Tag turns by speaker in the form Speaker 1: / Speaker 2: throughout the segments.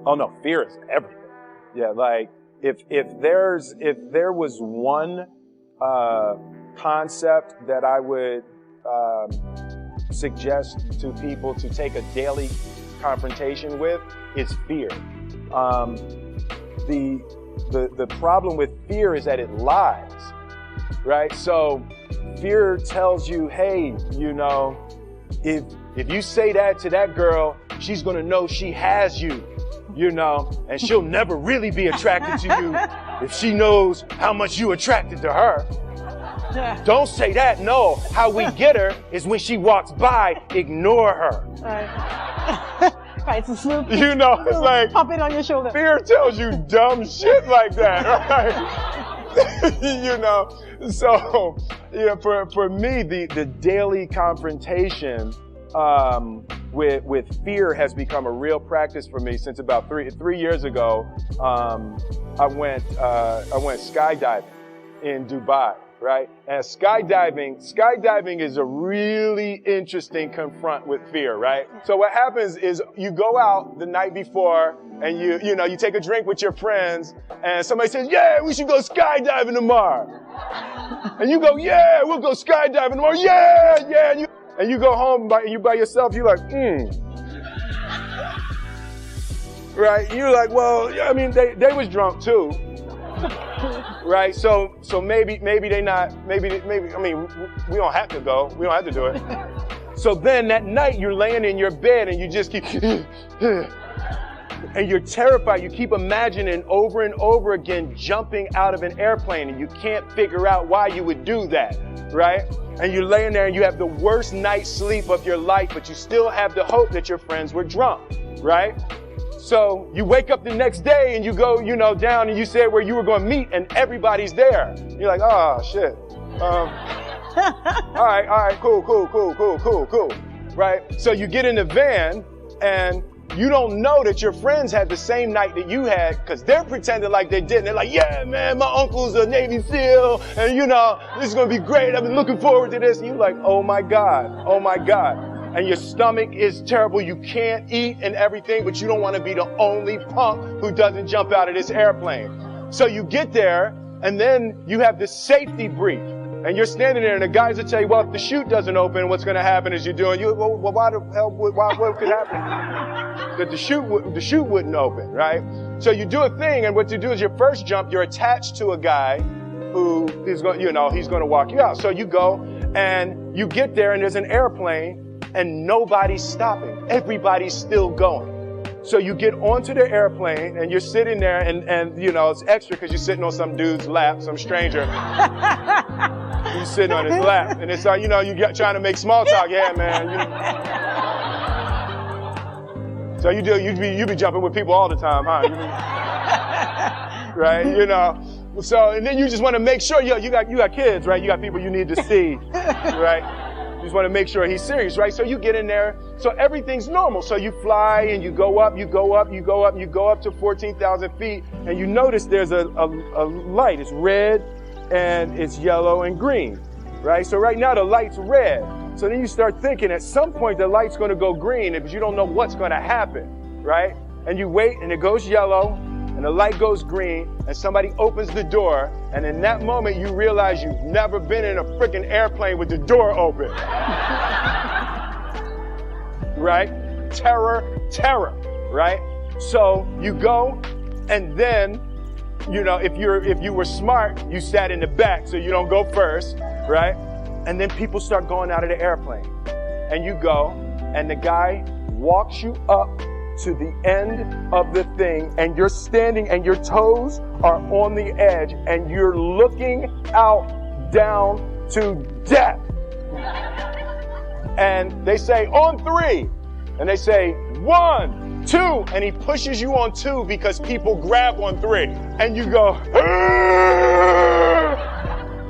Speaker 1: Oh no, fear is everything. Yeah, like if there was one concept that I would suggest to people to take a daily confrontation with, is fear. The problem with fear is that it lies, right? So fear tells you, hey, you know, if you say that to that girl, she's gonna know she has you, you know, and she'll never really be attracted to you if she knows how much you attracted to her. Don't say that. No, how we get her is when she walks by, ignore her. You know, it's like
Speaker 2: pop it on your shoulder.
Speaker 1: Fear tells you dumb shit like that, right? You know, so yeah, for me, the daily confrontation with fear has become a real practice for me since about three years ago. I went skydiving in Dubai. Right? And skydiving is a really interesting confront with fear, right? So what happens is you go out the night before and you take a drink with your friends and somebody says, yeah, we should go skydiving tomorrow. And you go, yeah, we'll go skydiving tomorrow. Yeah. And you go home by yourself. You're like, Right? You're like, well, yeah, I mean, they was drunk too. Right, so maybe they not, maybe, I mean, we don't have to go. We don't have to do it. So then that night you're laying in your bed and you just keep, and you're terrified. You keep imagining over and over again jumping out of an airplane and you can't figure out why you would do that, right? And you're laying there and you have the worst night's sleep of your life, but you still have the hope that your friends were drunk, right? So you wake up the next day and you go, down and you said where you were going to meet and everybody's there. You're like, oh, shit. All right, cool. Right? So you get in the van and you don't know that your friends had the same night that you had because they're pretending like they didn't. They're like, yeah, man, my uncle's a Navy SEAL and, this is going to be great. I've been looking forward to this. And you're like, oh, my God. And your stomach is terrible. You can't eat and everything, but you don't want to be the only punk who doesn't jump out of this airplane. So you get there, and then you have this safety brief. And you're standing there, and the guys will tell you, well, if the chute doesn't open, what's going to happen is what could happen? That the chute wouldn't open, right? So you do a thing, and what you do is your first jump, you're attached to a guy who is going, he's going to walk you out. So you go, and you get there, and there's an airplane, and nobody's stopping. Everybody's still going. So you get onto the airplane and you're sitting there and it's extra because you're sitting on some dude's lap, some stranger. You're sitting on his lap. And it's like, you're trying to make small talk. Yeah, man. So you be jumping with people all the time, huh? Right? So, and then you just want to make sure, you got kids, right? You got people you need to see, right? You just want to make sure he's serious, right? So you get in there. So everything's normal. So you fly and you go up to 14,000 feet. And you notice there's a light. It's red and it's yellow and green, right? So right now the light's red. So then you start thinking at some point the light's going to go green because you don't know what's going to happen, right? And you wait and it goes yellow and the light goes green and somebody opens the door. And in that moment, you realize you've never been in a freaking airplane with the door open. Right? Terror, right? So you go and then, if you were smart, you sat in the back so you don't go first, right? And then people start going out of the airplane. And you go and the guy walks you up to the end of the thing and you're standing and your toes are on the edge and you're looking out down to death. And they say, on 3. And they say, 1, 2. And he pushes you on 2 because people grab on 3. And you go,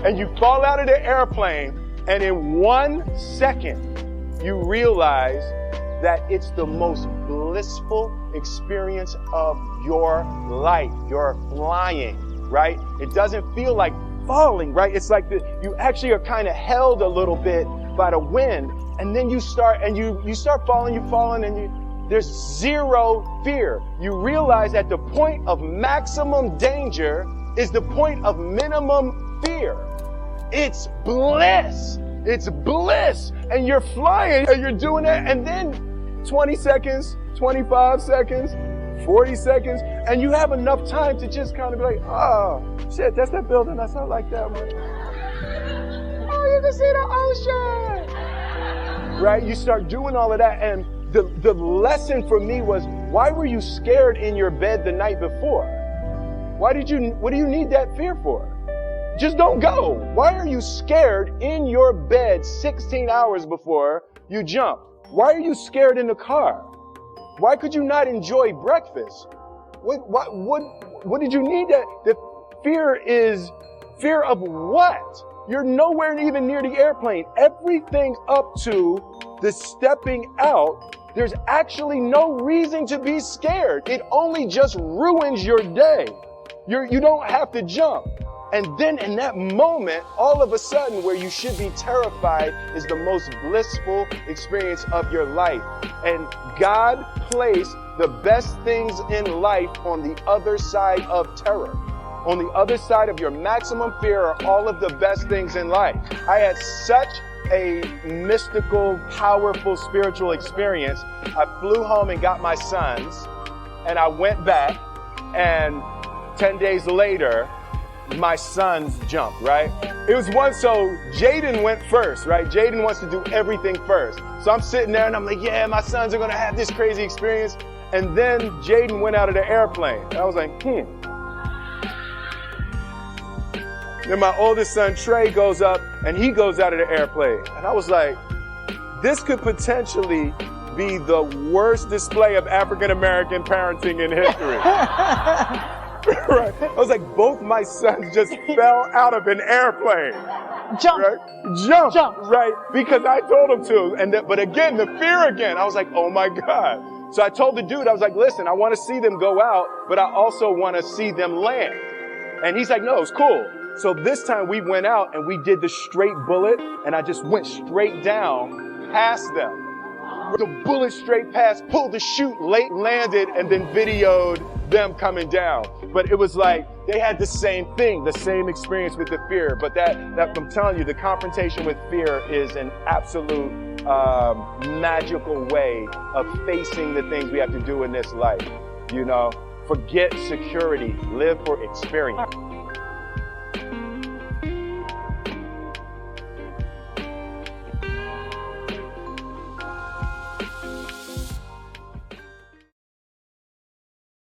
Speaker 1: and you fall out of the airplane. And in 1 second, you realize that it's the most blissful experience of your life. You're flying, right? It doesn't feel like falling, right? It's like you actually are kind of held a little bit by the wind, and then you start falling, you're falling, and there's zero fear. You realize that the point of maximum danger is the point of minimum fear. It's bliss. It's bliss. And you're flying and you're doing that. And then 20 seconds, 25 seconds, 40 seconds, and you have enough time to just kind of be like, oh, shit, that's that building. I saw like that one. Oh, you can see the ocean. Right? You start doing all of that. And the lesson for me was, why were you scared in your bed the night before? What do you need that fear for? Just don't go. Why are you scared in your bed 16 hours before you jump? Why are you scared in the car? Why could you not enjoy breakfast? What did you need that? The fear is fear of what? You're nowhere even near the airplane. Everything up to the stepping out, there's actually no reason to be scared. It only just ruins your day. You don't have to jump. And then in that moment, all of a sudden, where you should be terrified is the most blissful experience of your life. And God placed the best things in life on the other side of terror. On the other side of your maximum fear are all of the best things in life. I had such a mystical, powerful spiritual experience. I flew home and got my sons, and I went back, and 10 days later, my sons jumped, right? It was so Jaden went first, right? Jaden wants to do everything first. So I'm sitting there and I'm like, yeah, my sons are going to have this crazy experience. And then Jaden went out of the airplane. And I was like, Then my oldest son, Trey, goes up and he goes out of the airplane. And I was like, this could potentially be the worst display of African-American parenting in history. Right. I was like, both my sons just fell out of an airplane.
Speaker 2: Jump.
Speaker 1: Right? Jump. Right. Because I told them to. But again, the fear again. I was like, oh my God. So I told the dude, I was like, listen, I want to see them go out, but I also want to see them land. And he's like, no, it's cool. So this time we went out and we did the straight bullet, and I just went straight down past them. The bullet straight past, pulled the chute, late landed, and then videoed them coming down. But it was like they had the same thing, the same experience with the fear. But that I'm telling you, the confrontation with fear is an absolute magical way of facing the things we have to do in this life. You know, forget security, live for experience.